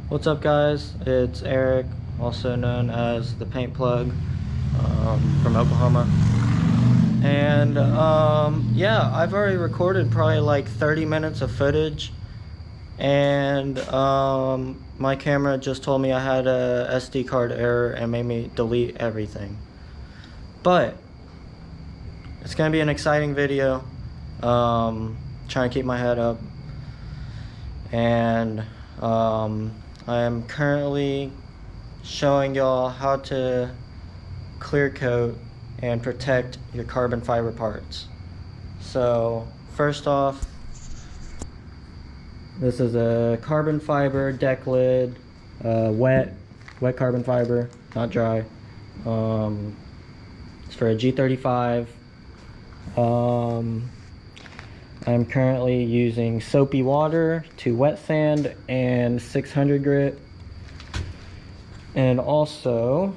What's up, guys? It's Eric, also known as the Paint Plug, from Oklahoma. And yeah, I've already recorded probably like 30 minutes of footage, and my camera just told me I had a SD card error and made me delete everything. But it's gonna be an exciting video. Trying to keep my head up, and I am currently showing y'all how to clear coat and protect your carbon fiber parts. So first off, this is a carbon fiber deck lid, wet carbon fiber, not dry. It's for a G35. I'm currently using soapy water to wet sand and 600 grit. And also,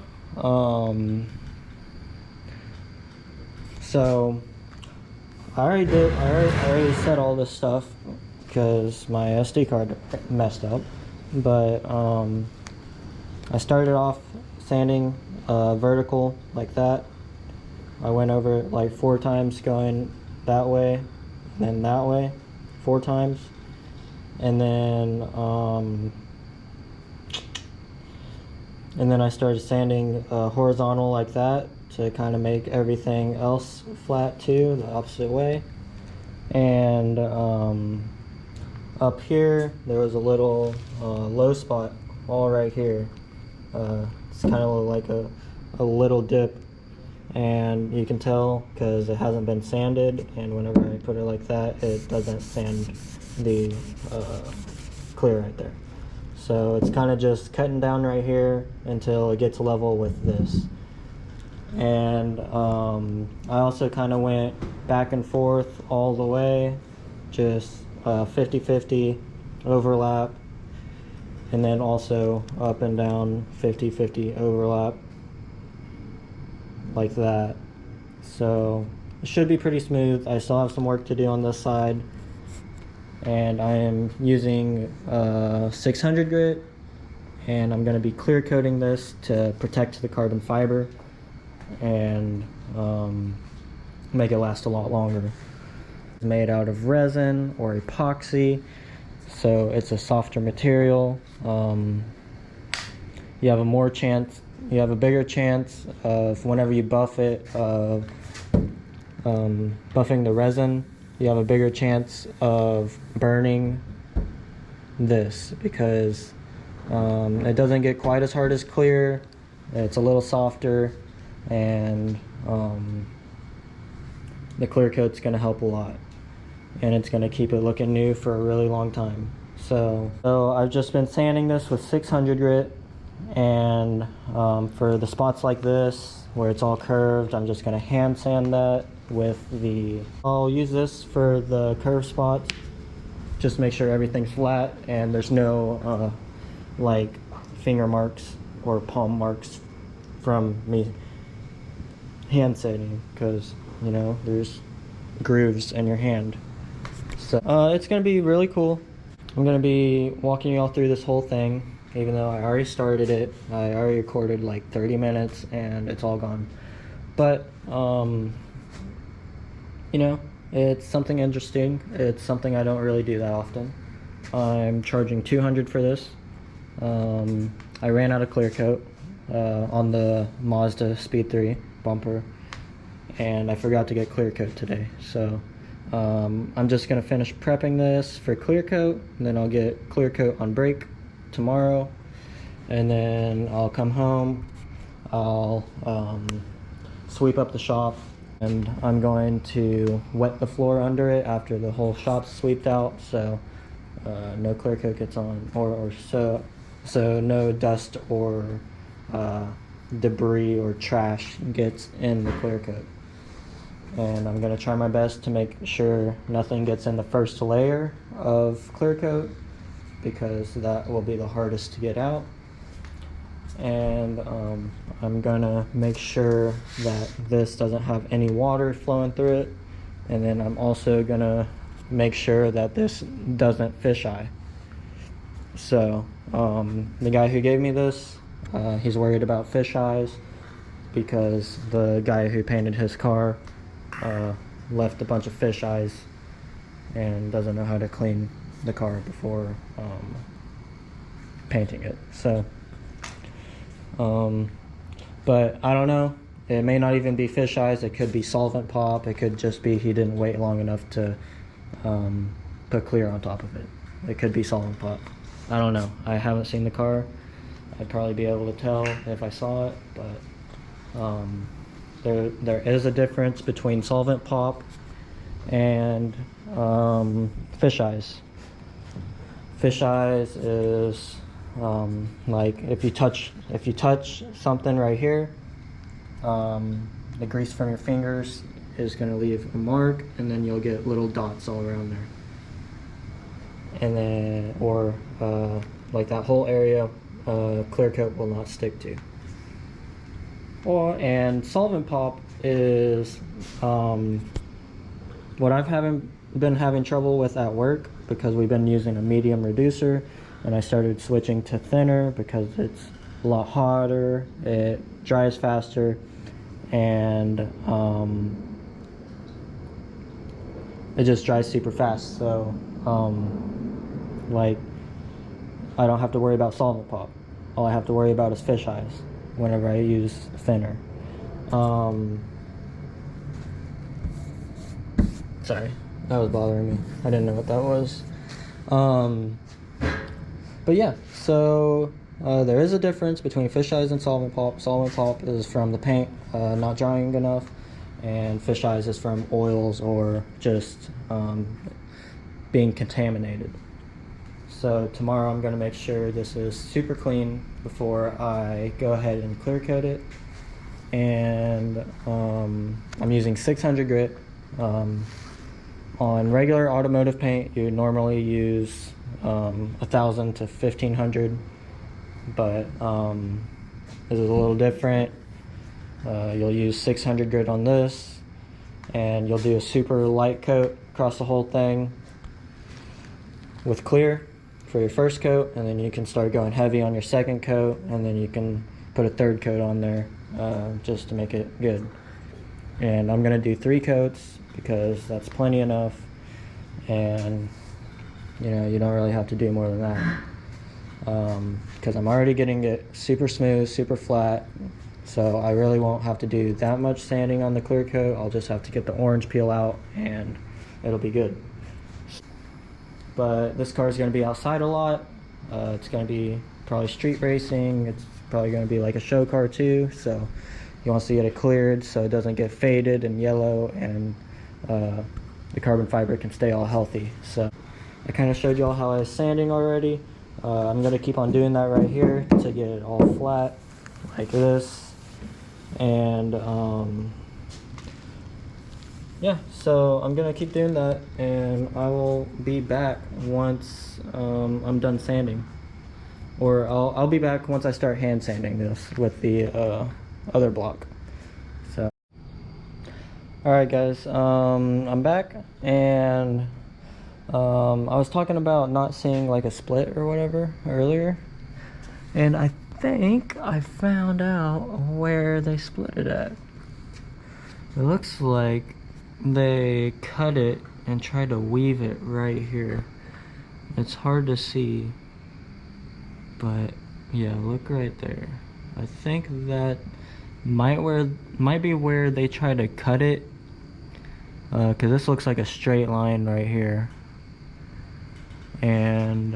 so I already said all this stuff because my SD card messed up. But I started off sanding vertical like that. I went over it like 4 times, going that way, then that way 4 times, and then I started sanding horizontal like that to kind of make everything else flat too, the opposite way. And up here there was a little low spot all right here. It's kind of like a little dip, and you can tell because it hasn't been sanded, and whenever I put it like that, it doesn't sand the clear right there. So it's kind of just cutting down right here until it gets level with this. And I also kind of went back and forth all the way, just 50-50 overlap, and then also up and down 50-50 overlap like that. So it should be pretty smooth. I still have some work to do on this side, and I am using 600 grit, and I'm going to be clear coating this to protect the carbon fiber and make it last a lot longer. It's made out of resin or epoxy, so it's a softer material. You have a bigger chance of, whenever you buff it, of buffing the resin, you have a bigger chance of burning this because it doesn't get quite as hard as clear. It's a little softer, and the clear coat's going to help a lot, and it's going to keep it looking new for a really long time. So I've just been sanding this with 600 grit, and for the spots like this where it's all curved, I'm just going to hand sand that with I'll use this for the curved spots, just make sure everything's flat and there's no like finger marks or palm marks from me hand sanding, because you know there's grooves in your hand. So it's gonna be really cool. I'm gonna be walking you all through this whole thing, even though I already started it. I already recorded like 30 minutes and it's all gone. But you know, it's something interesting. It's something I don't really do that often. I'm charging $200 for this. I ran out of clear coat on the Mazda Speed 3 bumper, and I forgot to get clear coat today. So I'm just gonna finish prepping this for clear coat, and then I'll get clear coat on brake tomorrow, and then I'll come home, I'll sweep up the shop, and I'm going to wet the floor under it after the whole shop's swept out, so no clear coat gets on, or so no dust or debris or trash gets in the clear coat. And I'm going to try my best to make sure nothing gets in the first layer of clear coat, because that will be the hardest to get out. And I'm gonna make sure that this doesn't have any water flowing through it, and then I'm also gonna make sure that this doesn't fisheye. So the guy who gave me this, he's worried about fish eyes because the guy who painted his car left a bunch of fish eyes and doesn't know how to clean the car before painting it. So but I don't know, it may not even be fish eyes, it could be solvent pop, it could just be he didn't wait long enough to put clear on top of it. It could be solvent pop. I don't know, I haven't seen the car. I'd probably be able to tell if I saw it, but there is a difference between solvent pop and fish eyes. Fish eyes is like if you touch something right here, the grease from your fingers is going to leave a mark, and then you'll get little dots all around there. And then, or like that whole area, clear coat will not stick to. And solvent pop is what I've been having trouble with at work, because we've been using a medium reducer, and I started switching to thinner because it's a lot hotter, it dries faster, and it just dries super fast. So like I don't have to worry about solvent pop. All I have to worry about is fish eyes whenever I use thinner. Sorry, that was bothering me. I didn't know what that was. But yeah, so there is a difference between fish eyes and solvent pop. Solvent pop is from the paint not drying enough, and fish eyes is from oils or just being contaminated. So tomorrow I'm going to make sure this is super clean before I go ahead and clear coat it. And I'm using 600 grit. On regular automotive paint, you normally use 1,000 to 1,500, but this is a little different. You'll use 600 grit on this, and you'll do a super light coat across the whole thing with clear for your first coat, and then you can start going heavy on your second coat, and then you can put a third coat on there just to make it good. And I'm gonna do 3 coats because that's plenty enough, and you know, you don't really have to do more than that, because I'm already getting it super smooth, super flat, so I really won't have to do that much sanding on the clear coat. I'll just have to get the orange peel out and it'll be good. But this car is going to be outside a lot. It's going to be probably street racing. It's probably going to be like a show car too, so he wants to get it cleared so it doesn't get faded and yellow, and the carbon fiber can stay all healthy. So I kind of showed y'all how I was sanding already. I'm going to keep on doing that right here to get it all flat like this. And yeah, so I'm gonna keep doing that, and I will be back once I'm done sanding, or I'll be back once I start hand sanding this with the other block. So alright guys, I'm back, and I was talking about not seeing like a split or whatever earlier, and I think I found out where they split it at. It looks like they cut it and tried to weave it right here. It's hard to see, but yeah, look right there. I think that might be where they try to cut it, because this looks like a straight line right here, and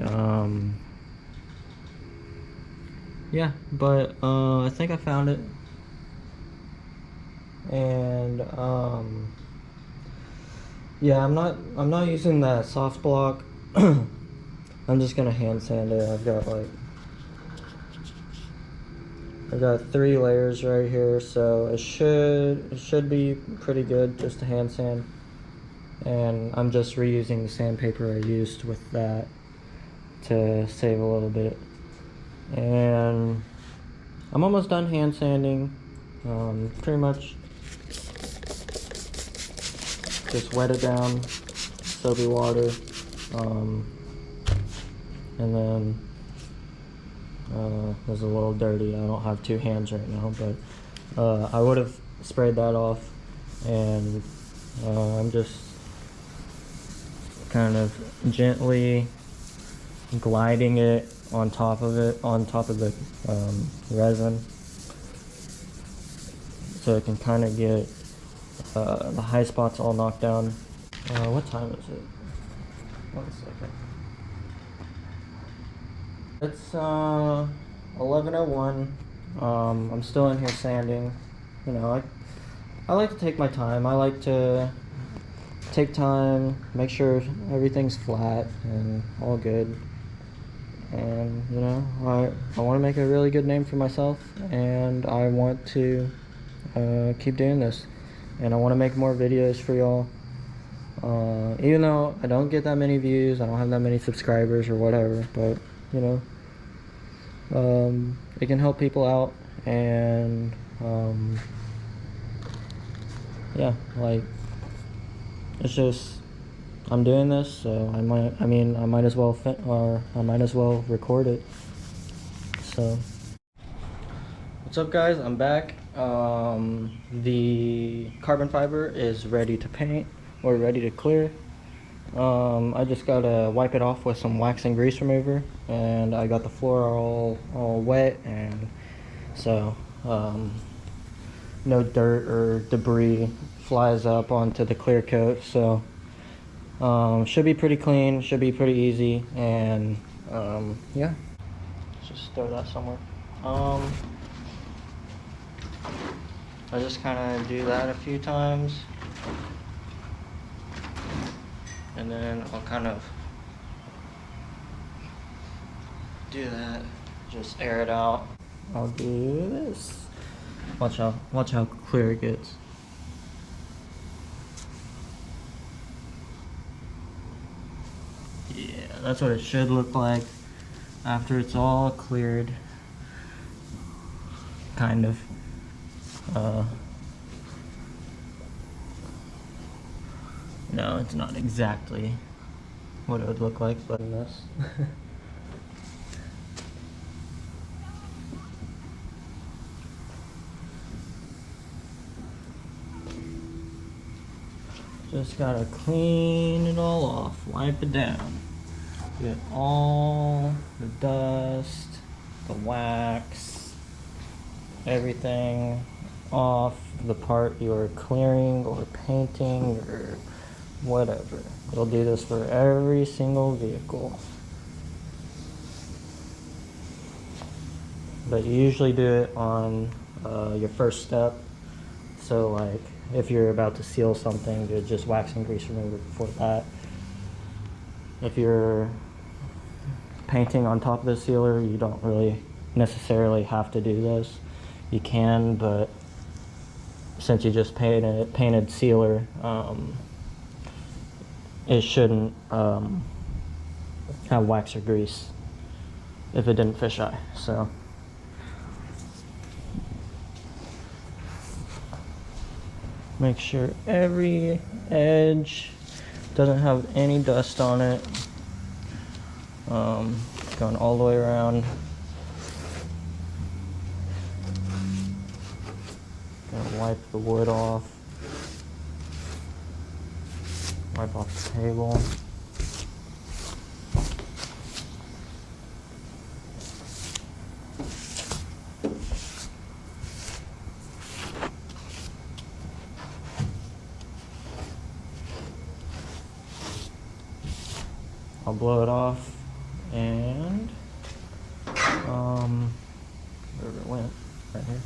yeah, but I think I found it, and yeah, I'm not using that soft block. I'm just gonna hand sand it. I've got 3 layers right here, so it should be pretty good just to hand sand. And I'm just reusing the sandpaper I used with that to save a little bit. And I'm almost done hand sanding. Pretty much just wet it down, soapy water, and then It was a little dirty. I don't have two hands right now, but I would have sprayed that off, and I'm just kind of gently gliding it on top of the resin, so it can kind of get the high spots all knocked down. What time is it? 1 second. It's 11:01. I'm still in here sanding. You know, I like to take my time. I like to take time, make sure everything's flat and all good. And you know, I want to make a really good name for myself, and I want to keep doing this, and I want to make more videos for y'all. Even though I don't get that many views, I don't have that many subscribers or whatever, but you know, it can help people out, and yeah, like, it's just, I'm doing this, so I might as well record it. So what's up, guys? I'm back. The carbon fiber is ready to paint or ready to clear. I just gotta wipe it off with some wax and grease remover, and I got the floor all wet, and so no dirt or debris flies up onto the clear coat. So should be pretty clean, should be pretty easy, and yeah, let's just throw that somewhere. I just kind of do that a few times, and then I'll kind of do that, just air it out. I'll do this. Watch how clear it gets. Yeah, that's what it should look like after it's all cleared. Kind of. No, it's not exactly what it would look like, but in this. Just gotta clean it all off, wipe it down. Get all the dust, the wax, everything off the part you're clearing or painting or whatever. You'll do this for every single vehicle. But you usually do it on your first step. So like, if you're about to seal something, you just wax and grease remover before that. If you're painting on top of the sealer, you don't really necessarily have to do this. You can, but since you just painted sealer, it shouldn't have wax or grease if it didn't fisheye. So make sure every edge doesn't have any dust on it. Going all the way around. Gonna wipe the wood off. Wipe off the table. I'll blow it off, and wherever it went, right here.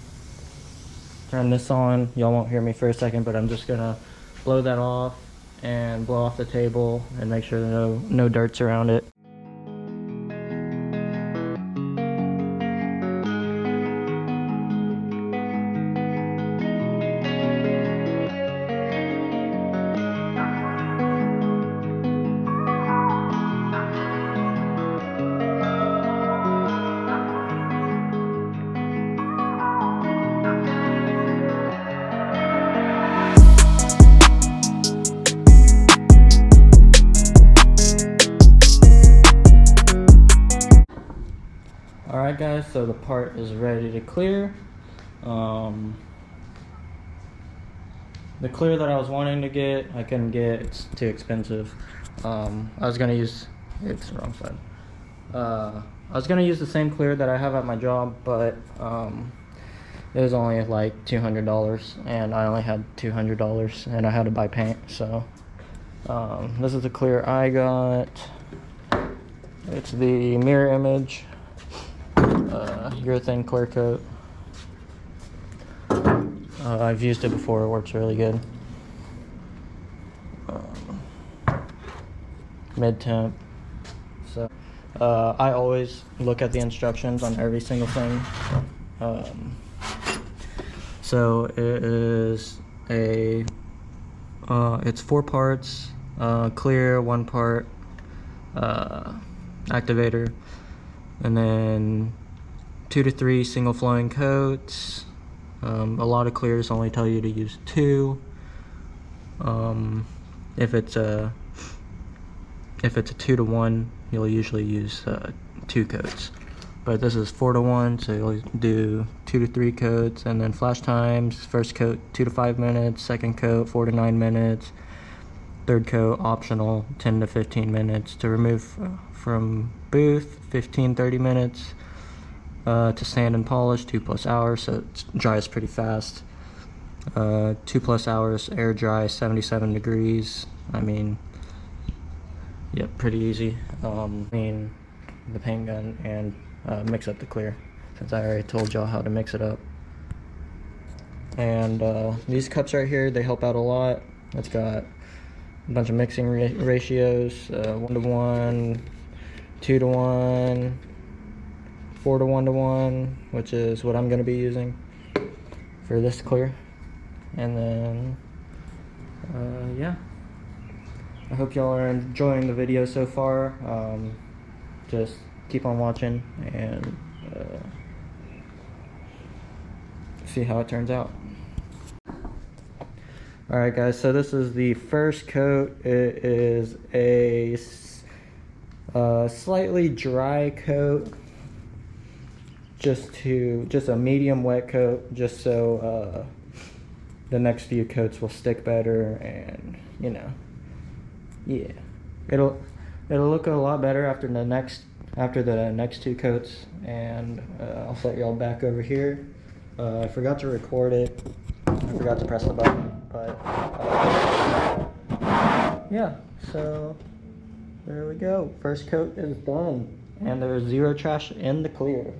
Turn this on. Y'all won't hear me for a second, but I'm just gonna blow that off and blow off the table and make sure no dirt's around it. Alright guys, so the part is ready to clear. The clear that I was wanting to get, I couldn't get, it's too expensive. I was gonna use, it's the wrong side. I was gonna use the same clear that I have at my job, but it was only like $200 and I only had $200 and I had to buy paint, so this is the clear I got. It's the mirror image urethane clear coat. I've used it before, it works really good. Mid temp. So I always look at the instructions on every single thing. So it is it's 4 parts, clear, 1 part activator, and then 2 to 3 single flowing coats. A lot of clears only tell you to use 2. If it's a 2 to 1, you'll usually use 2 coats. But this is 4 to 1, so you'll do 2 to 3 coats, and then flash times: first coat 2 to 5 minutes, second coat 4 to 9 minutes, third coat optional 10 to 15 minutes. To remove from booth, 15-30 minutes. To sand and polish, 2+ hours, so it dries pretty fast. 2+ hours air dry, 77 degrees. I mean, yep, pretty easy. The paint gun and mix up the clear, since I already told y'all how to mix it up. And these cups right here, they help out a lot. It's got a bunch of mixing ratios, 1 to 1, 2 to 1, 4 to 1 to 1, which is what I'm going to be using for this clear. And then yeah, I hope y'all are enjoying the video so far. Just keep on watching and see how it turns out. Alright guys, so this is the first coat. It is a slightly dry coat, just a medium wet coat, just so the next few coats will stick better, and you know, yeah, it'll look a lot better after the next 2 coats. And I'll set y'all back over here. I forgot to record it. I forgot to press the button, but yeah, so there we go. First coat is done, and there's 0 trash in the clear.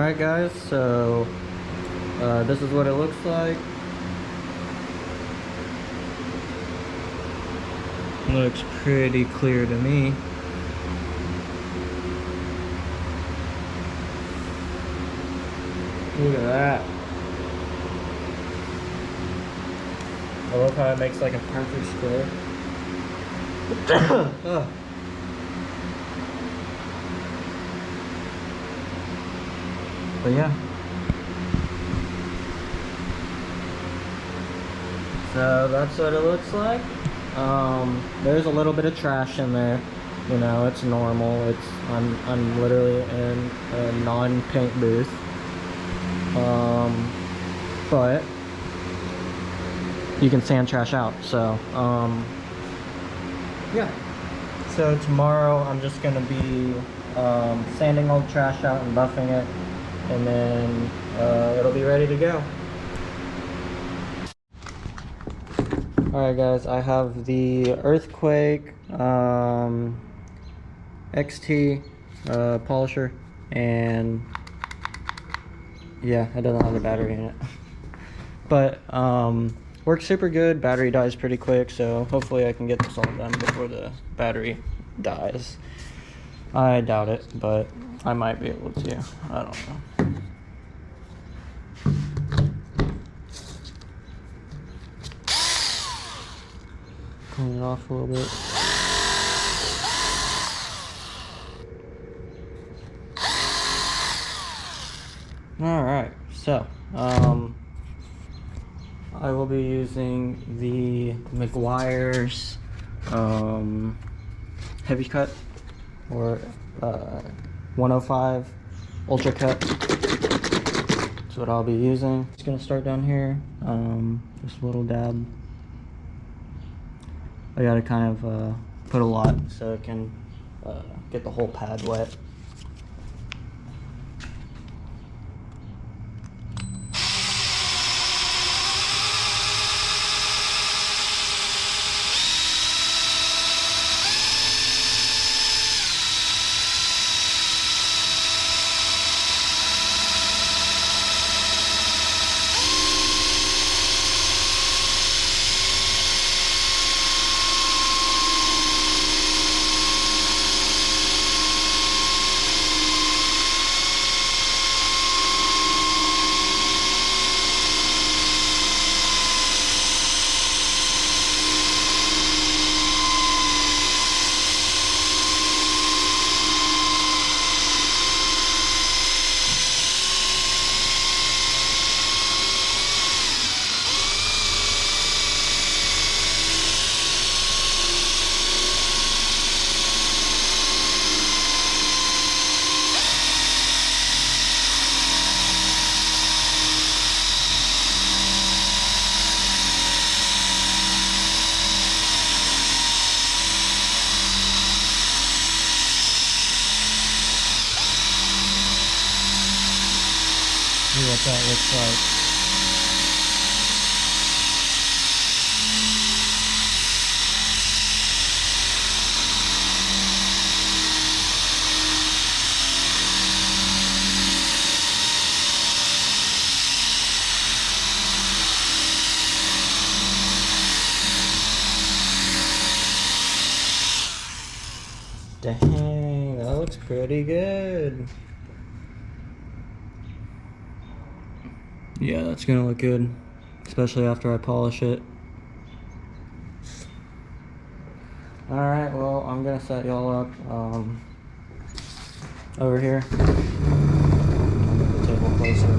Alright guys, so this is what it looks like. Looks pretty clear to me. Look at that. I love how it makes like a perfect square. Oh. But yeah. So that's what it looks like. There's a little bit of trash in there. You know, it's normal. I'm literally in a non-paint booth. But you can sand trash out. So yeah. So tomorrow I'm just gonna be sanding all the trash out and buffing it, and then it'll be ready to go. Alright guys, I have the Earthquake XT polisher, and yeah, it doesn't have the battery in it. But works super good. Battery dies pretty quick, so hopefully I can get this all done before the battery dies. I doubt it, but I might be able to. I don't know. Clean it off a little bit. Alright, so I will be using the Meguiar's Heavy Cut, or 105 Ultra Cut. That's what I'll be using. Just gonna start down here, just a little dab. I gotta kind of put a lot so it can get the whole pad wet. See what that looks like. Dang, that looks pretty good. Yeah, that's gonna look good, especially after I polish it. Alright, well, I'm gonna set y'all up over here. I'll get the table closer.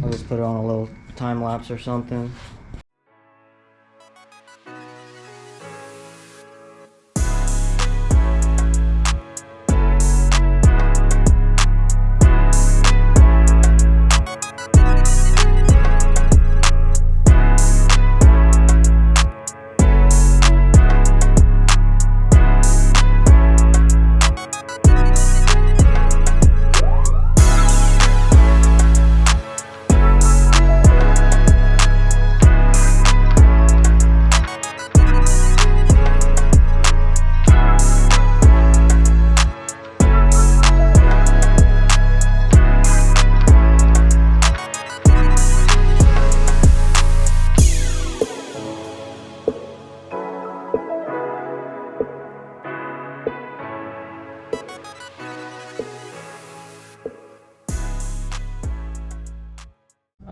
I'll just put it on a little time lapse or something.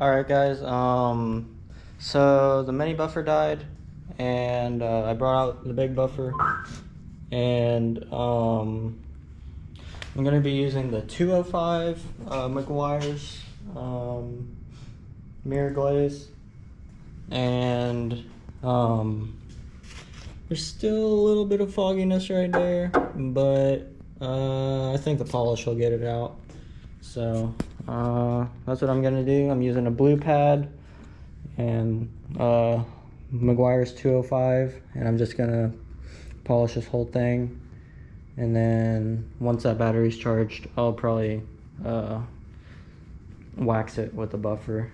Alright guys, so the mini buffer died, and I brought out the big buffer, and I'm going to be using the 205 Meguiar's mirror glaze, and there's still a little bit of fogginess right there, but I think the polish will get it out. So that's what I'm gonna do. I'm using a blue pad and Meguiar's 205, and I'm just gonna polish this whole thing, and then once that battery's charged, I'll probably wax it with the buffer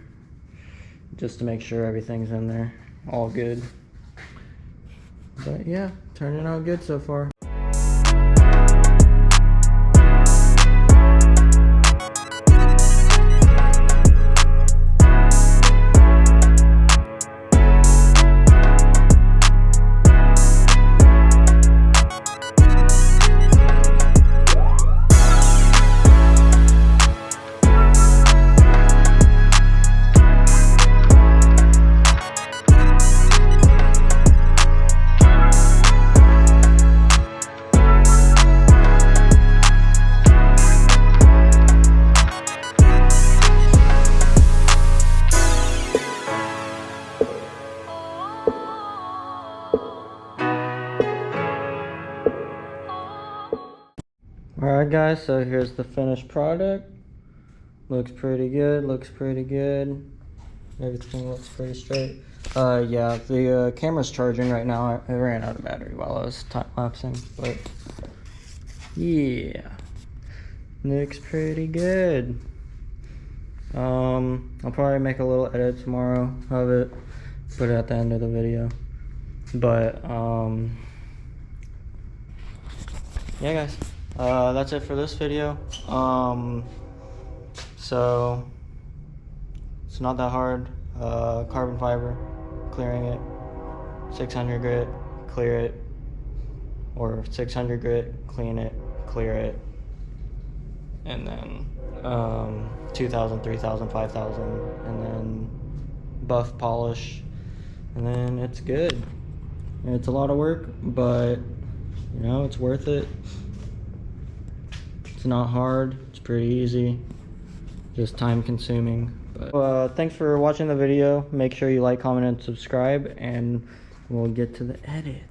just to make sure everything's in there all good. But yeah, turning out good so far. Alright guys, so here's the finished product. Looks pretty good, Everything looks pretty straight. Yeah, the camera's charging right now. I ran out of battery while I was time-lapsing, but yeah, looks pretty good. I'll probably make a little edit tomorrow of it, put it at the end of the video. But yeah guys, that's it for this video. So it's not that hard. Carbon fiber, clearing it, 600 grit, clear it, or 600 grit, clean it, clear it, and then 2000, 3000, 5000, and then buff polish, and then it's good. And it's a lot of work, but you know, it's worth it. It's not hard, it's pretty easy, just time consuming. But thanks for watching the video. Make sure you like, comment, and subscribe, and we'll get to the edit.